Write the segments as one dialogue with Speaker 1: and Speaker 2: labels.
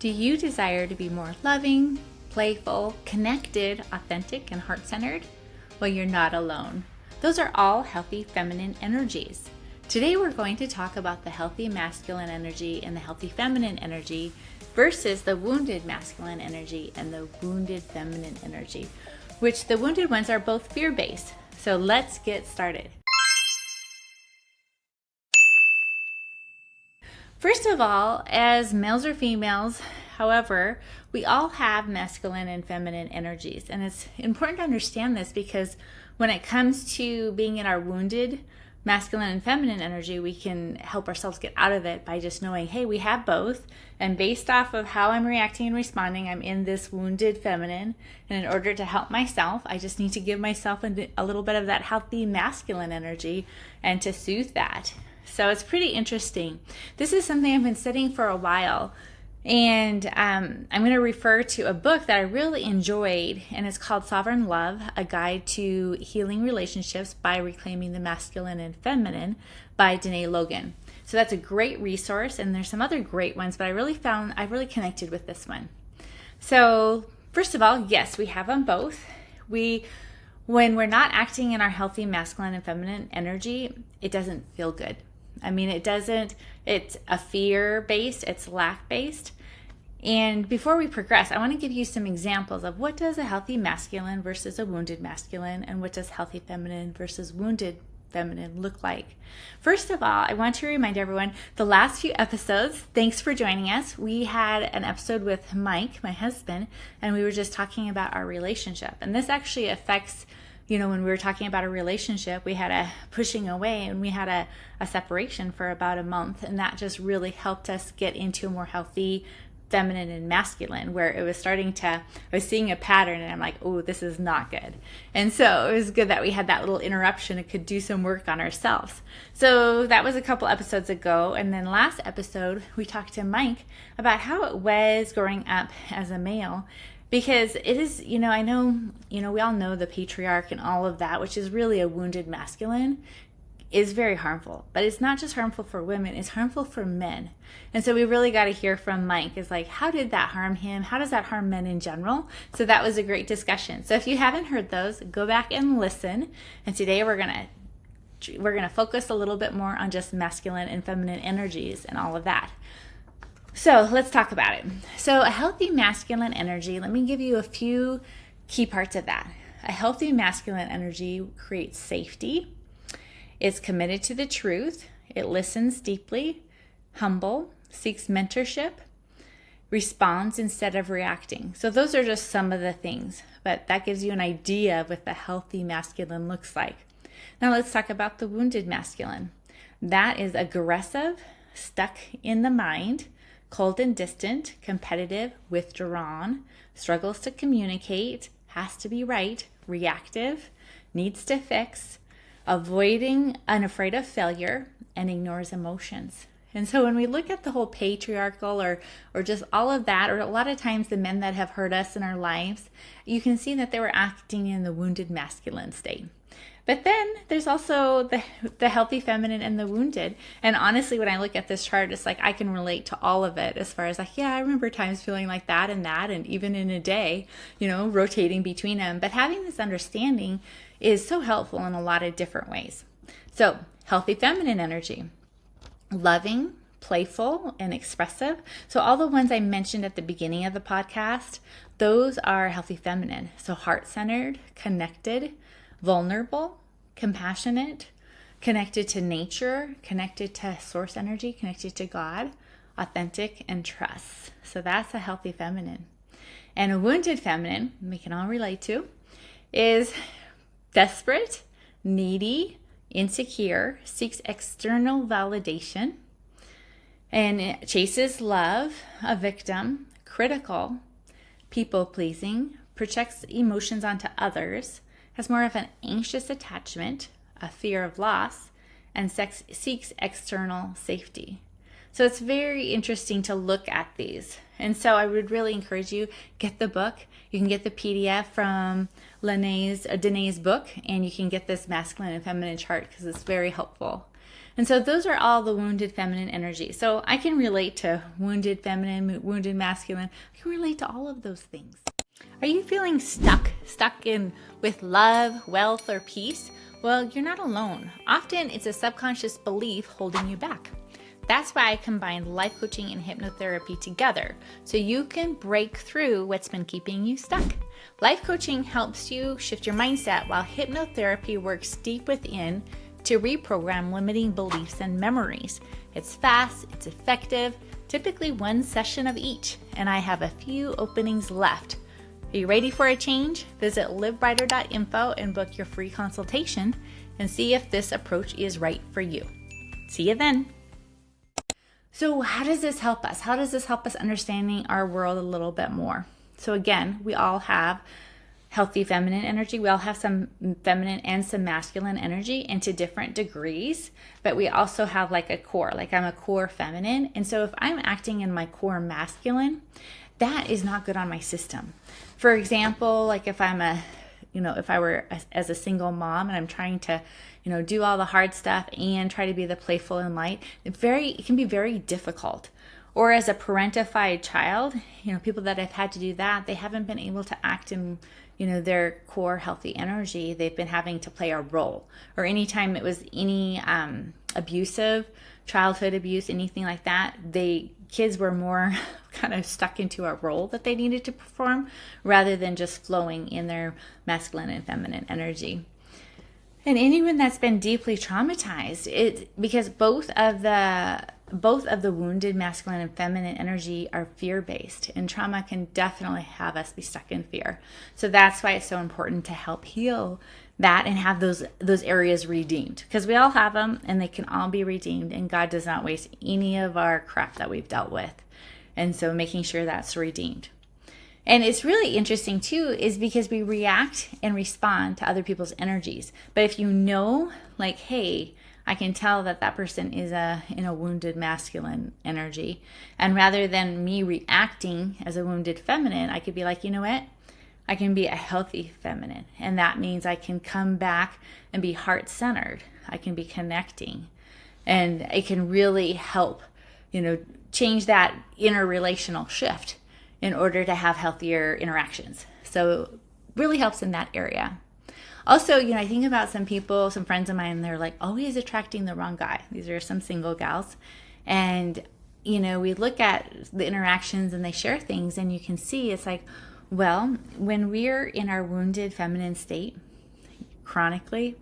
Speaker 1: Do you desire to be more loving, playful, connected, authentic, and heart-centered? Well, you're not alone. Those are all healthy feminine energies. Today we're going to talk about the healthy masculine energy and the healthy feminine energy versus the wounded masculine energy and the wounded feminine energy, which the wounded ones are both fear-based. So let's get started. First of all, as males or females, however, we all have masculine and feminine energies. And it's important to understand this because when it comes to being in our wounded masculine and feminine energy, we can help ourselves get out of it by just knowing, hey, we have both. And based off of how I'm reacting and responding, I'm in this wounded feminine. And in order to help myself, I just need to give myself a little bit of that healthy masculine energy and to soothe that. So it's pretty interesting. This is something I've been studying for a while. And I'm going to refer to a book that I really enjoyed, and it's called Sovereign Love, A Guide to Healing Relationships by Reclaiming the Masculine and Feminine by Dene Logan. So that's a great resource, and there's some other great ones, but I really connected with this one. So first of all, yes, we have them both. When we're not acting in our healthy masculine and feminine energy, it doesn't feel good. I mean, it's a fear-based, it's lack-based. And before we progress, I want to give you some examples of what does a healthy masculine versus a wounded masculine, and what does healthy feminine versus wounded feminine look like. First of all, I want to remind everyone, the last few episodes, thanks for joining us. We had an episode with Mike, my husband, and we were just talking about our relationship. And this actually affects, when we were talking about a relationship, we had a pushing away and we had a separation for about a month. And that just really helped us get into a more healthy feminine and masculine, where it was I was seeing a pattern and I'm like, oh, this is not good. And so it was good that we had that little interruption and could do some work on ourselves. So that was a couple episodes ago. And then last episode, we talked to Mike about how it was growing up as a male. Because it is, I know, we all know the patriarch and all of that, which is really a wounded masculine, is very harmful. But it's not just harmful for women, it's harmful for men. And so we really got to hear from Mike. It's like, how did that harm him? How does that harm men in general? So that was a great discussion. So if you haven't heard those, go back and listen. And today we're going to focus a little bit more on just masculine and feminine energies and all of that. So let's talk about it. So a healthy masculine energy, let me give you a few key parts of that. A healthy masculine energy creates safety. It's committed to the truth. It listens deeply, humble, seeks mentorship, responds instead of reacting. So those are just some of the things, but that gives you an idea of what the healthy masculine looks like. Now let's talk about the wounded masculine. That is aggressive, stuck in the mind, cold and distant, competitive, withdrawn, struggles to communicate, has to be right, reactive, needs to fix, avoiding and afraid of failure, and ignores emotions. And so when we look at the whole patriarchal or just all of that, or a lot of times the men that have hurt us in our lives, you can see that they were acting in the wounded masculine state. But then there's also the healthy feminine and the wounded. And honestly, when I look at this chart, it's like I can relate to all of it as far as like, yeah, I remember times feeling like that, and even in a day, rotating between them. But having this understanding is so helpful in a lot of different ways. So healthy feminine energy, loving, playful, and expressive. So all the ones I mentioned at the beginning of the podcast, those are healthy feminine. So heart-centered, connected, vulnerable, compassionate, connected to nature, connected to source energy, connected to God, authentic, and trust. So that's a healthy feminine. And a wounded feminine, we can all relate to, is desperate, needy, insecure, seeks external validation, and chases love, a victim, critical, people-pleasing, projects emotions onto others, has more of an anxious attachment, a fear of loss, and seeks external safety. So it's very interesting to look at these. And so I would really encourage you, get the book. You can get the PDF from Dene's book, and you can get this masculine and feminine chart because it's very helpful. And so those are all the wounded feminine energy. So I can relate to wounded feminine, wounded masculine. I can relate to all of those things. Are you feeling stuck in with love, wealth, or peace? Well, you're not alone. Often it's a subconscious belief holding you back. That's why I combined life coaching and hypnotherapy together, so you can break through what's been keeping you stuck. Life coaching helps you shift your mindset, while hypnotherapy works deep within to reprogram limiting beliefs and memories. It's fast, it's effective, typically one session of each, and I have a few openings left. Are you ready for a change? Visit livebrighter.info and book your free consultation and see if this approach is right for you. See you then. So how does this help us? How does this help us understanding our world a little bit more? So again, we all have healthy feminine energy. We all have some feminine and some masculine energy, and to different degrees, but we also have like a core, like I'm a core feminine. And so if I'm acting in my core masculine, that is not good on my system. For example, like if I were as a single mom and I'm trying to, do all the hard stuff and try to be the playful and light, it can be very difficult. Or as a parentified child, people that have had to do that, they haven't been able to act in, their core healthy energy. They've been having to play a role. Or anytime it was any abusive, childhood abuse, anything like that, kids were more kind of stuck into a role that they needed to perform rather than just flowing in their masculine and feminine energy. And anyone that's been deeply traumatized, because both of the wounded masculine and feminine energy are fear-based, and trauma can definitely have us be stuck in fear. So that's why it's so important to help heal that and have those areas redeemed, because we all have them and they can all be redeemed, and God does not waste any of our crap that we've dealt with. And so making sure that's redeemed. And it's really interesting too, is because we react and respond to other people's energies. But if like, hey, I can tell that person is in a wounded masculine energy, and rather than me reacting as a wounded feminine, I could be like, you know what? I can be a healthy feminine, and that means I can come back and be heart-centered. I can be connecting, and it can really help, change that interrelational shift in order to have healthier interactions. So it really helps in that area. Also, I think about some friends of mine, they're like always attracting the wrong guy. These are some single gals. And, we look at the interactions and they share things, and you can see it's like, well, when we're in our wounded feminine state chronically,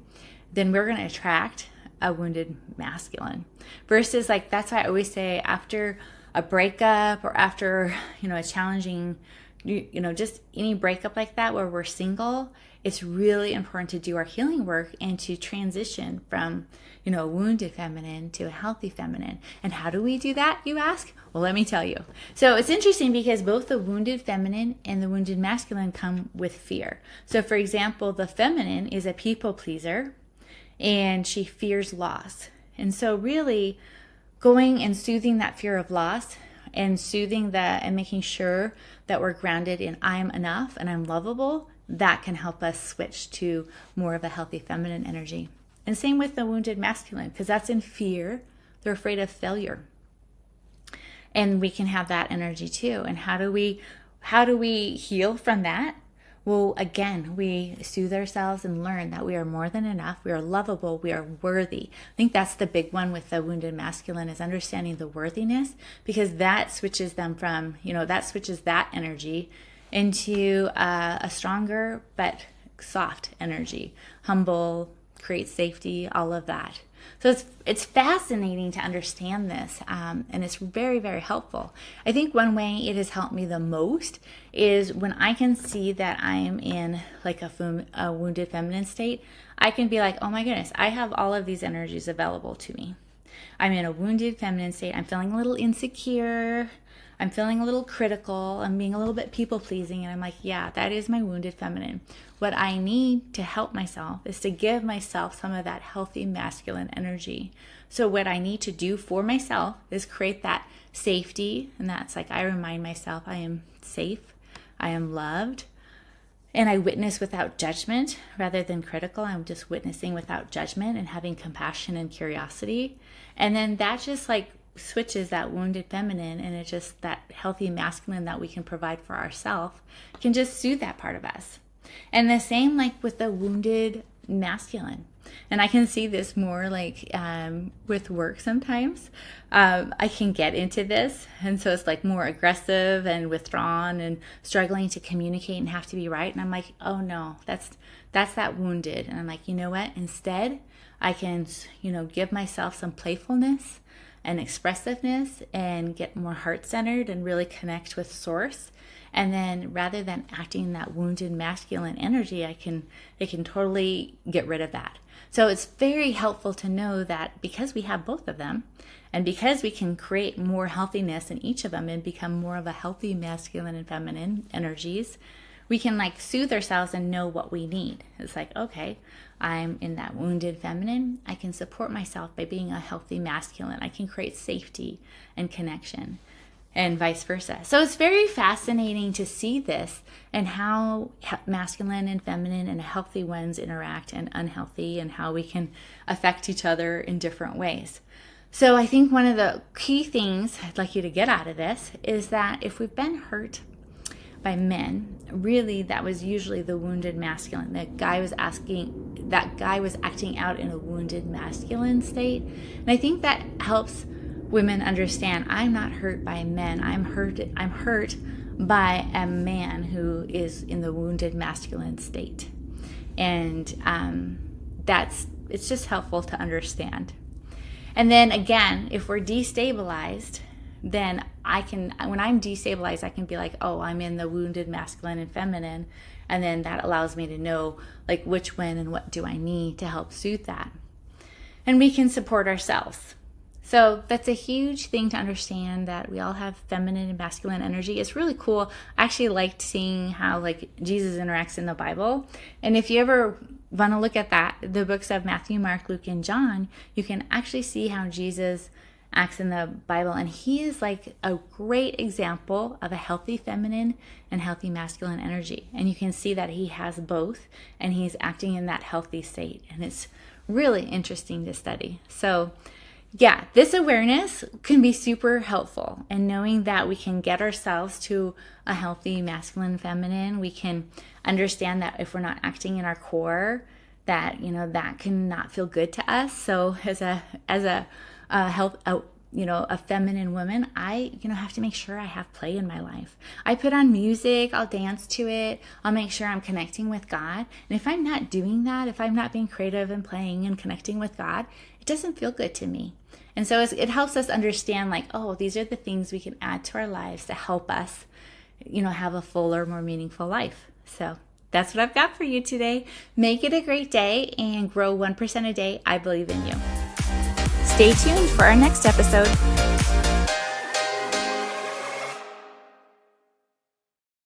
Speaker 1: then we're going to attract a wounded masculine. Versus that's why I always say after a breakup or after, a challenging, just any breakup like that where we're single, it's really important to do our healing work and to transition from, a wounded feminine to a healthy feminine. And how do we do that, you ask? Well, let me tell you. So it's interesting because both the wounded feminine and the wounded masculine come with fear. So for example, the feminine is a people pleaser and she fears loss. And so really going and soothing that fear of loss and soothing that and making sure that we're grounded in I'm enough and I'm lovable, that can help us switch to more of a healthy feminine energy. And same with the wounded masculine, because that's in fear. They're afraid of failure. And we can have that energy too. And how do we heal from that? Well, again, we soothe ourselves and learn that we are more than enough. We are lovable. We are worthy. I think that's the big one with the wounded masculine, is understanding the worthiness, because that switches them from, that switches that energy into a stronger but soft energy, humble, creates safety, all of that. So it's fascinating to understand this, and it's very, very helpful. I think one way it has helped me the most is when I can see that I am in like a wounded feminine state. I can be like, oh my goodness, I have all of these energies available to me. I'm in a wounded feminine state. I'm feeling a little insecure. I'm feeling a little critical. I'm being a little bit people-pleasing. And I'm like, yeah, that is my wounded feminine. What I need to help myself is to give myself some of that healthy masculine energy. So what I need to do for myself is create that safety. And that's like, I remind myself I am safe. I am loved. And I witness without judgment rather than critical. I'm just witnessing without judgment and having compassion and curiosity. And then that just like switches that wounded feminine, and it's just that healthy masculine that we can provide for ourselves can just soothe that part of us. And the same like with the wounded masculine. And I can see this more like with work sometimes. I can get into this. And so it's like more aggressive and withdrawn and struggling to communicate and have to be right. And I'm like, oh no, that's that wounded. And I'm like, you know what? Instead, I can, give myself some playfulness and expressiveness and get more heart-centered and really connect with source. And then rather than acting that wounded masculine energy, it can totally get rid of that. So it's very helpful to know that because we have both of them, and because we can create more healthiness in each of them and become more of a healthy masculine and feminine energies, we can like soothe ourselves and know what we need. It's like, okay, I'm in that wounded feminine. I can support myself by being a healthy masculine. I can create safety and connection, and vice versa. So it's very fascinating to see this and how masculine and feminine and healthy ones interact and unhealthy, and how we can affect each other in different ways. So I think one of the key things I'd like you to get out of this is that if we've been hurt by men, really that was usually the wounded masculine. That guy was acting out in a wounded masculine state. And I think that helps women understand I'm not hurt by men. I'm hurt by a man who is in the wounded masculine state. And it's just helpful to understand. And then again, if we're destabilized, then when I'm destabilized, I can be like, oh, I'm in the wounded masculine and feminine. And then that allows me to know like which one and what do I need to help soothe that. And we can support ourselves. So that's a huge thing to understand, that we all have feminine and masculine energy. It's really cool. I actually liked seeing how like Jesus interacts in the Bible. And if you ever want to look at that, the books of Matthew, Mark, Luke, and John, you can actually see how Jesus acts in the Bible. And he is like a great example of a healthy feminine and healthy masculine energy. And you can see that he has both, and he's acting in that healthy state. And it's really interesting to study. So yeah, this awareness can be super helpful, and knowing that we can get ourselves to a healthy masculine, feminine. We can understand that if we're not acting in our core, that that can not feel good to us. So as a feminine woman, I have to make sure I have play in my life. I put on music, I'll dance to it, I'll make sure I'm connecting with God. And if I'm not doing that, if I'm not being creative and playing and connecting with God, it doesn't feel good to me. And so it helps us understand like, oh, these are the things we can add to our lives to help us, have a fuller, more meaningful life. So that's what I've got for you today. Make it a great day and grow 1% a day. I believe in you. Stay tuned for our next episode.